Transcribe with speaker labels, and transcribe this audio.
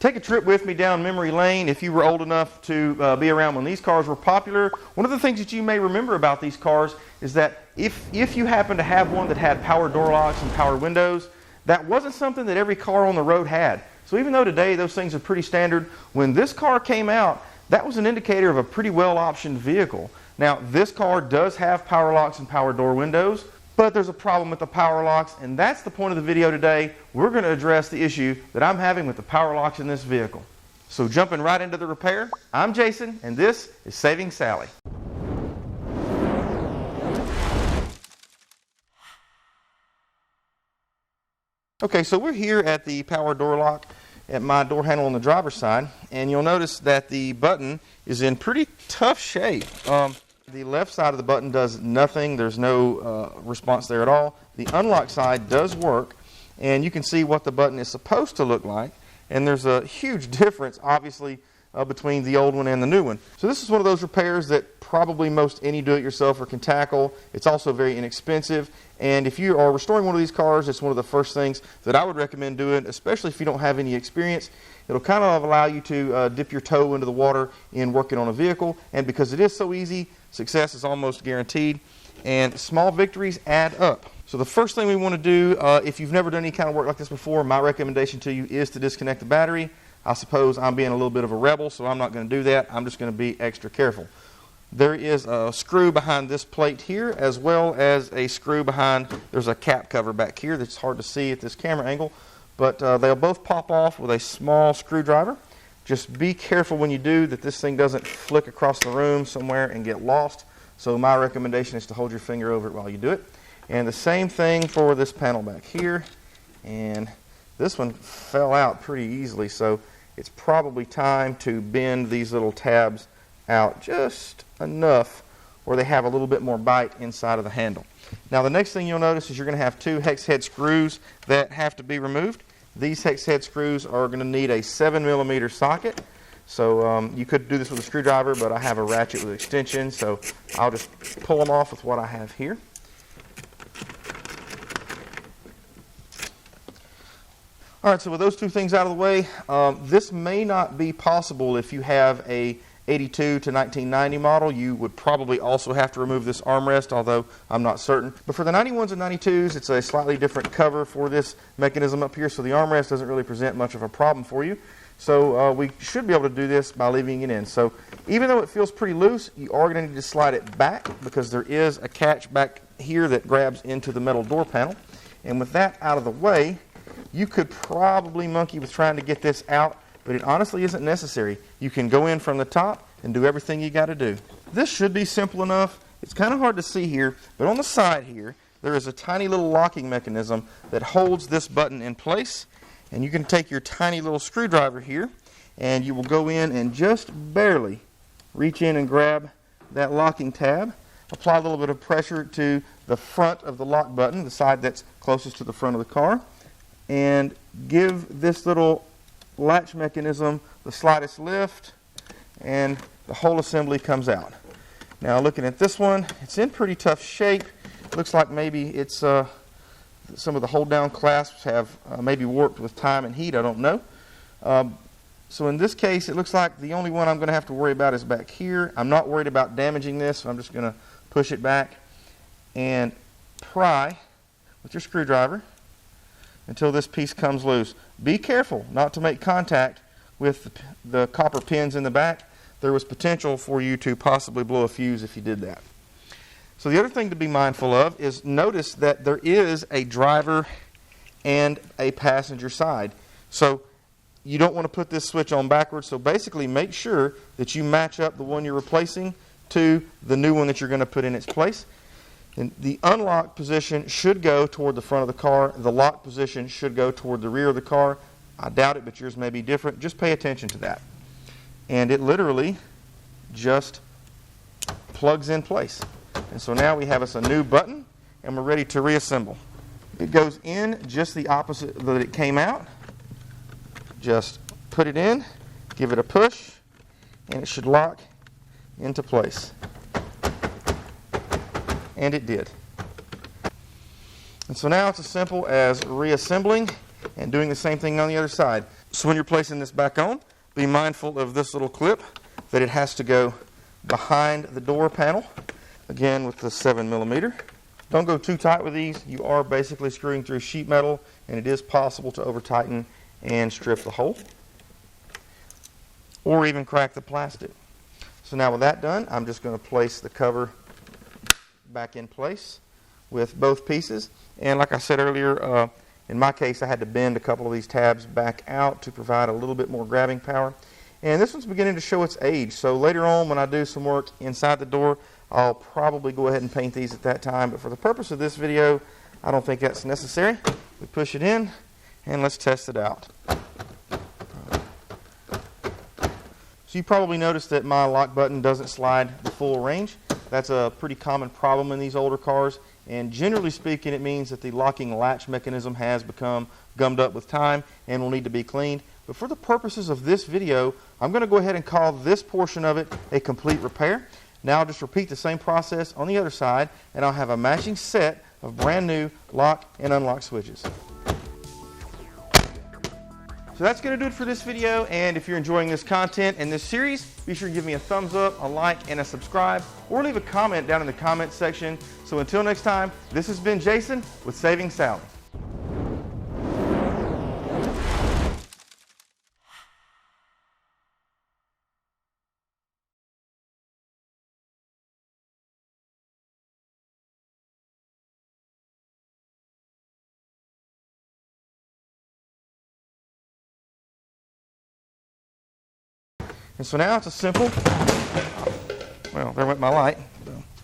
Speaker 1: Take a trip with me down memory lane if you were old enough to be around when these cars were popular. One of the things that you may remember about these cars is that if you happen to have one that had power door locks and power windows, that wasn't something that every car on the road had. So even though today those things are pretty standard, when this car came out, that was an indicator of a pretty well-optioned vehicle. Now, this car does have power locks and power door windows, but there's a problem with the power locks, and that's the point of the video today. We're going to address the issue that I'm having with the power locks in this vehicle. So jumping right into the repair, I'm Jason, and this is Saving Sally. Okay, so we're here at the power door lock at my door handle on the driver's side, and you'll notice that the button is in pretty tough shape. The left side of the button does nothing. There's no response there at all. The unlock side does work, and you can see what the button is supposed to look like, and there's a huge difference, obviously, between the old one and the new one. So this is one of those repairs that probably most any do-it-yourselfer can tackle. It's also very inexpensive, and if you are restoring one of these cars, it's one of the first things that I would recommend doing, especially if you don't have any experience. It'll kind of allow you to dip your toe into the water in working on a vehicle, and because it is so easy, success is almost guaranteed, and small victories add up. So the first thing we want to do, if you've never done any kind of work like this before, my recommendation to you is to disconnect the battery. I suppose I'm being a little bit of a rebel, so I'm not going to do that. I'm just going to be extra careful. There is a screw behind this plate here, as well as a screw behind, there's a cap cover back here that's hard to see at this camera angle, but they'll both pop off with a small screwdriver. Just be careful when you do that this thing doesn't flick across the room somewhere and get lost. So my recommendation is to hold your finger over it while you do it. And the same thing for this panel back here. And this one fell out pretty easily, so it's probably time to bend these little tabs out just enough where they have a little bit more bite inside of the handle. Now the next thing you'll notice is you're going to have two hex head screws that have to be removed. These hex head screws are going to need a 7mm socket. So you could do this with a screwdriver, but I have a ratchet with extension, so I'll just pull them off with what I have here. Alright, so with those two things out of the way, this may not be possible if you have a 82 to 1990 model. You would probably also have to remove this armrest, although I'm not certain. But for the 91s and 92s, it's a slightly different cover for this mechanism up here, so the armrest doesn't really present much of a problem for you. So we should be able to do this by leaving it in. So even though it feels pretty loose, you are going to need to slide it back because there is a catch back here that grabs into the metal door panel. And with that out of the way, you could probably monkey with trying to get this out, but it honestly isn't necessary. You can go in from the top and do everything you got to do. This should be simple enough. It's kind of hard to see here, but on the side here, there is a tiny little locking mechanism that holds this button in place. And you can take your tiny little screwdriver here, and you will go in and just barely reach in and grab that locking tab. Apply a little bit of pressure to the front of the lock button, the side that's closest to the front of the car, and give this little latch mechanism the slightest lift, and the whole assembly comes out. Now looking at this one, it's in pretty tough shape. Looks like maybe it's some of the hold down clasps have maybe warped with time and heat, I don't know. So in this case, it looks like the only one I'm going to have to worry about is back here. I'm not worried about damaging this, so I'm just going to push it back and pry with your screwdriver until this piece comes loose. Be careful not to make contact with the copper pins in the back. There was potential for you to possibly blow a fuse if you did that. So the other thing to be mindful of is notice that there is a driver and a passenger side. So you don't want to put this switch on backwards. So basically make sure that you match up the one you're replacing to the new one that you're going to put in its place. And the unlock position should go toward the front of the car. The lock position should go toward the rear of the car. I doubt it, but yours may be different. Just pay attention to that. And it literally just plugs in place. And so now we have us a new button, and we're ready to reassemble. It goes in just the opposite that it came out. Just put it in, give it a push, and it should lock into place. And it did. And so now it's as simple as reassembling and doing the same thing on the other side. So when you're placing this back on, be mindful of this little clip, that it has to go behind the door panel, again with the 7mm. Don't go too tight with these. You are basically screwing through sheet metal, and it is possible to over tighten and strip the hole, or even crack the plastic. So now with that done, I'm just going to place the cover back in place with both pieces. And like I said earlier, in my case, I had to bend a couple of these tabs back out to provide a little bit more grabbing power. And this one's beginning to show its age. So later on, when I do some work inside the door, I'll probably go ahead and paint these at that time. But for the purpose of this video, I don't think that's necessary. We push it in, and let's test it out. So you probably noticed that my lock button doesn't slide the full range. That's a pretty common problem in these older cars, and generally speaking, it means that the locking latch mechanism has become gummed up with time and will need to be cleaned. But for the purposes of this video, I'm going to go ahead and call this portion of it a complete repair. Now I'll just repeat the same process on the other side, and I'll have a matching set of brand new lock and unlock switches. So that's going to do it for this video, and if you're enjoying this content and this series, be sure to give me a thumbs up, a like, and a subscribe, or leave a comment down in the comment section. So until next time, this has been Jason with Saving Sally. And so now it's a simple, well, there went my light.